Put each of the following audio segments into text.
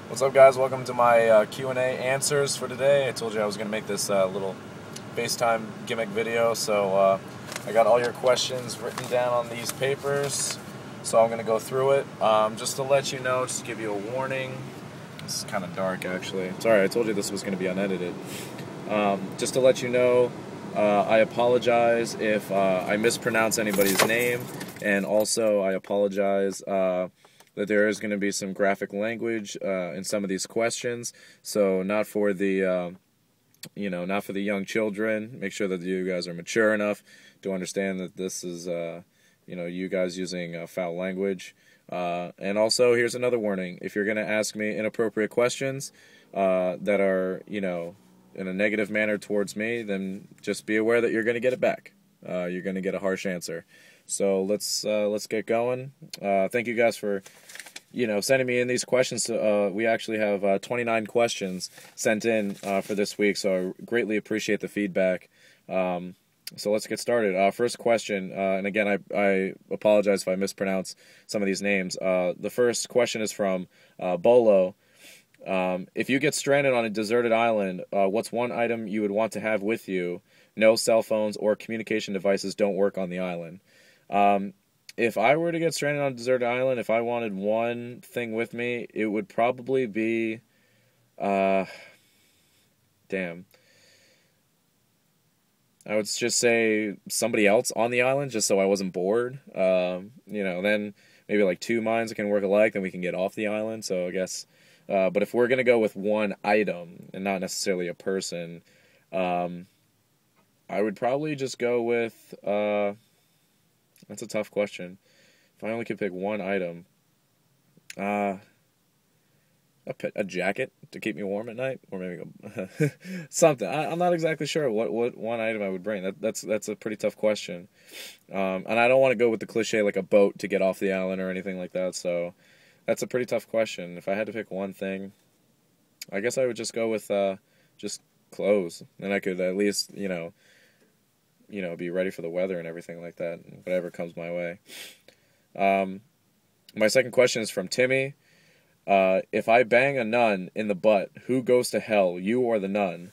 What's up, guys? Welcome to my Q&A answers for today. I told you I was going to make this little FaceTime gimmick video, so I got all your questions written down on these papers, so I'm going to go through it. Just to let you know, just to give you a warning, it's kind of dark, actually. Sorry, I told you this was going to be unedited. Just to let you know, I apologize if I mispronounce anybody's name, and also I apologize that there is going to be some graphic language in some of these questions. So not for the not for the young children. Make sure that you guys are mature enough to understand that this is you guys using foul language. And also, here's another warning: if you're going to ask me inappropriate questions that are in a negative manner towards me, then just be aware that you're going to get it back. You're going to get a harsh answer. So let's get going. Thank you guys for sending me in these questions. We actually have 29 questions sent in for this week, so I greatly appreciate the feedback. So let's get started. First question, and again, I apologize if I mispronounce some of these names. The first question is from Bolo. If you get stranded on a deserted island, what's one item you would want to have with you? No cell phones or communication devices don't work on the island. If I were to get stranded on a deserted island, if I wanted one thing with me, it would probably be, I would just say somebody else on the island, just so I wasn't bored. Then maybe like two minds can work alike, then we can get off the island. So I guess, but if we're gonna go with one item and not necessarily a person, I would probably just go with. That's a tough question. If I only could pick one item, a jacket to keep me warm at night, or maybe something. I'm not exactly sure what one item I would bring. That's a pretty tough question, and I don't want to go with the cliche like a boat to get off the island or anything like that. So that's a pretty tough question. If I had to pick one thing, I guess I would just go with just clothes, and I could at least be ready for the weather and everything like that, whatever comes my way. My second question is from Timmy. If I bang a nun in the butt, who goes to hell, you or the nun?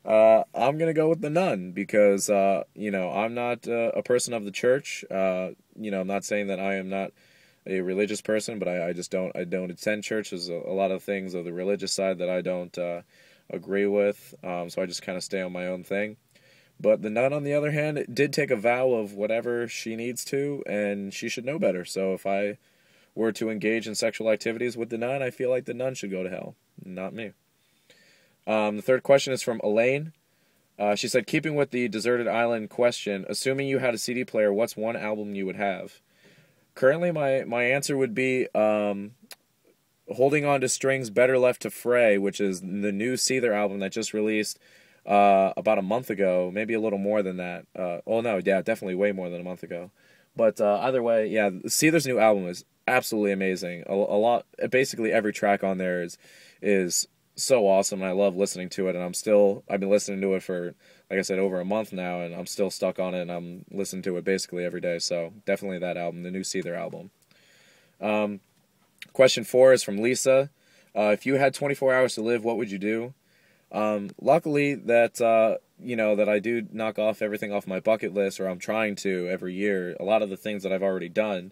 I'm going to go with the nun because, I'm not a person of the church. I'm not saying that I am not a religious person, but I don't attend church. There's a lot of things of the religious side that I don't agree with, so I just kind of stay on my own thing. But the nun, on the other hand, did take a vow of whatever she needs to, and she should know better. So if I were to engage in sexual activities with the nun, I feel like the nun should go to hell, not me. The third question is from Elaine. She said, keeping with the deserted island question, assuming you had a CD player, what's one album you would have? Currently, my answer would be Holding On to Strings, Better Left to Fray, which is the new Seether album that just released about a month ago, maybe a little more than that. Definitely way more than a month ago. But either way, yeah, Seether's new album is absolutely amazing. A lot, basically every track on there is so awesome, and I love listening to it. And I've been listening to it for, like I said, over a month now, and I'm still stuck on it. And I'm listening to it basically every day. So definitely that album, the new Seether album. Question 4 is from Lisa. If you had 24 hours to live, what would you do? Luckily that that I do knock off everything off my bucket list, or I'm trying to every year. A lot of the things that I've already done,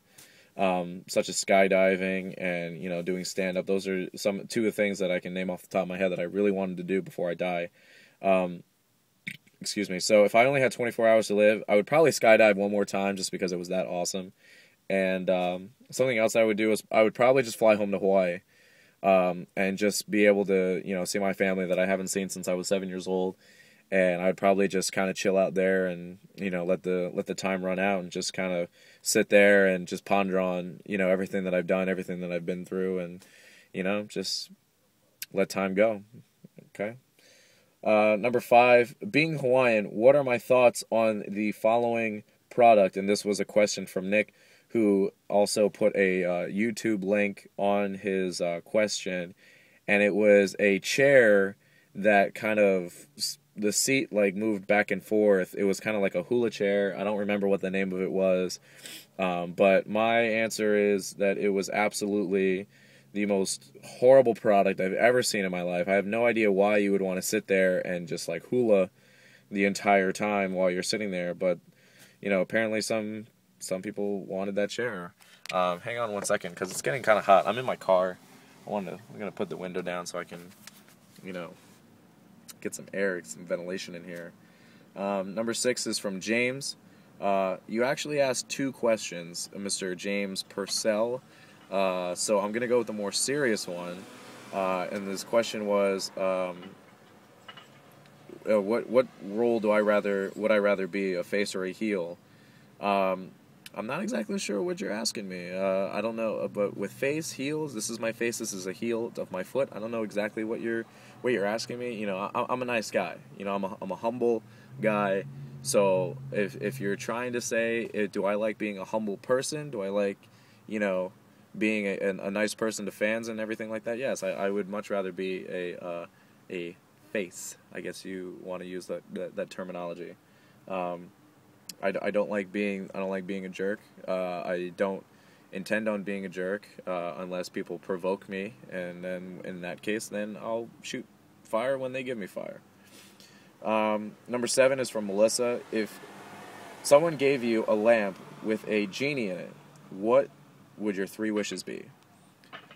such as skydiving and doing stand up. Those are two of the things that I can name off the top of my head that I really wanted to do before I die. Excuse me. So if I only had 24 hours to live, I would probably skydive one more time just because it was that awesome. And something else I would do is I would probably just fly home to Hawaii. And just be able to, see my family that I haven't seen since I was 7 years old, and I'd probably just kind of chill out there and let the time run out and just kind of sit there and just ponder on everything that I've done, everything that I've been through, and just let time go. Okay. Number 5, being Hawaiian, what are my thoughts on the following product? And this was a question from Nick, who also put a YouTube link on his question, and it was a chair that kind of, the seat like moved back and forth. It was kind of like a hula chair. I don't remember what the name of it was, but my answer is that it was absolutely the most horrible product I've ever seen in my life. I have no idea why you would want to sit there and just like hula the entire time while you're sitting there, but apparently some people wanted that chair. Hang on one second, because it's getting kind of hot. I'm in my car. I'm gonna put the window down so I can, get some air, some ventilation in here. Number 6 is from James. You actually asked 2 questions, Mr. James Purcell. So I'm gonna go with the more serious one. And this question was, what role would I rather be, a face or a heel? I'm not exactly sure what you're asking me. I don't know, but with face, heels, this is my face, this is a heel of my foot. I don't know exactly what you're asking me. I'm a nice guy. I'm a humble guy. So if you're trying to say, do I like being a humble person? Do I like, being a nice person to fans and everything like that? Yes, I would much rather be a face. I guess you want to use that terminology. I don't like being a jerk. I don't intend on being a jerk unless people provoke me, and then in that case, then I'll shoot fire when they give me fire. Number 7 is from Melissa. If someone gave you a lamp with a genie in it, what would your 3 wishes be?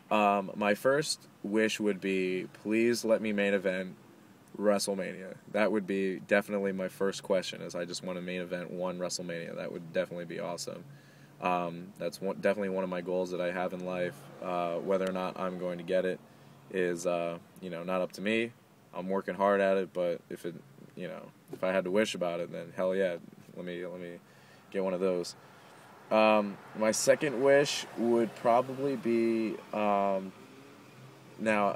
My first wish would be, please let me main event WrestleMania. That would be definitely my first question, is I just want to main event one WrestleMania. That would definitely be awesome. That's definitely one of my goals that I have in life. Whether or not I'm going to get it is, not up to me. I'm working hard at it, but if I had to wish about it, then hell yeah, let me get one of those. My second wish would probably be, now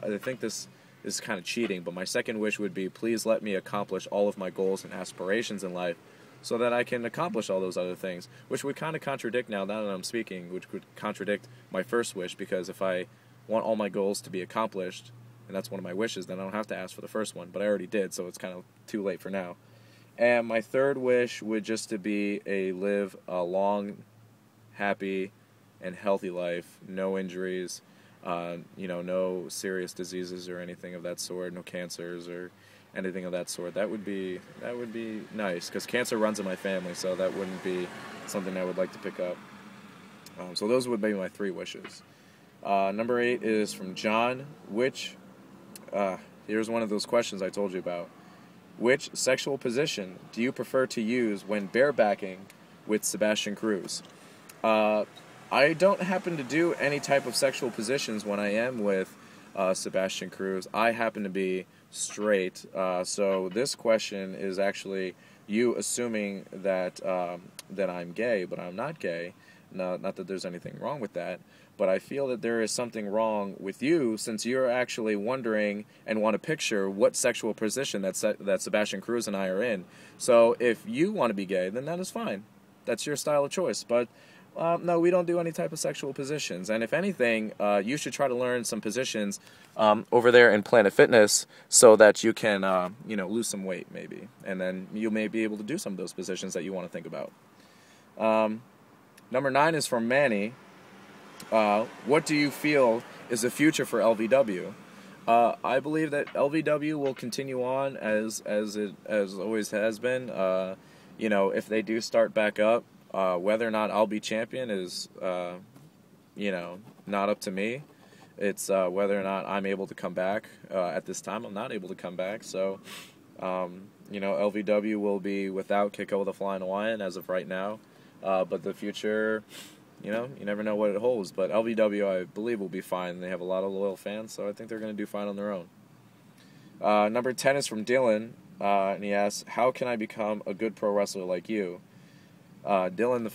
I think this is kind of cheating, but my second wish would be, please let me accomplish all of my goals and aspirations in life so that I can accomplish all those other things, which would kind of contradict, now that I'm speaking, which would contradict my first wish, because if I want all my goals to be accomplished, and that's one of my wishes, then I don't have to ask for the first one, but I already did, so it's kind of too late for now. And my third wish would just to be live a long, happy, and healthy life, no injuries, no serious diseases or anything of that sort, no cancers or anything of that sort. That would be nice, because cancer runs in my family, so that wouldn't be something I would like to pick up. So those would be my 3 wishes. Number 8 is from John. Here's one of those questions I told you about. Which sexual position do you prefer to use when barebacking with Sebastian Cruz? I don't happen to do any type of sexual positions when I am with Sebastian Cruz. I happen to be straight. So this question is actually you assuming that I'm gay, but I'm not gay. Not that there's anything wrong with that, but I feel that there is something wrong with you, since you're actually wondering and want to picture what sexual position that Sebastian Cruz and I are in. So if you want to be gay, then that is fine. That's your style of choice. But no, we don't do any type of sexual positions. And if anything, you should try to learn some positions over there in Planet Fitness so that you can, lose some weight maybe. And then you may be able to do some of those positions that you want to think about. Number 9 is from Manny. What do you feel is the future for LVW? I believe that LVW will continue on as it always has been. If they do start back up, whether or not I'll be champion is, not up to me. It's whether or not I'm able to come back. At this time, I'm not able to come back. So, LVW will be without Kekoa the Flying Hawaiian as of right now. But the future, you never know what it holds. But LVW, I believe, will be fine. They have a lot of loyal fans, so I think they're going to do fine on their own. Number 10 is from Dylan, and he asks, how can I become a good pro wrestler like you? Dylan,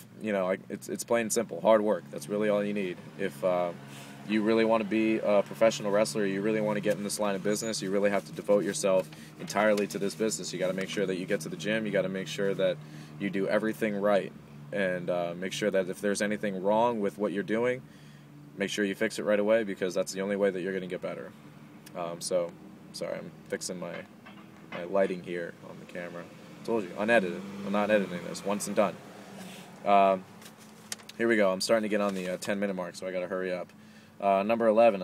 it's plain and simple. Hard work. That's really all you need. If you really want to be a professional wrestler, you really want to get in this line of business, you really have to devote yourself entirely to this business. You got to make sure that you get to the gym. You got to make sure that you do everything right. And make sure that if there's anything wrong with what you're doing, make sure you fix it right away, because that's the only way that you're going to get better. Sorry, I'm fixing my lighting here on the camera. Told you, unedited. I'm not editing this. Once and done. Here we go. I'm starting to get on the 10-minute mark, so I got to hurry up. Number 11.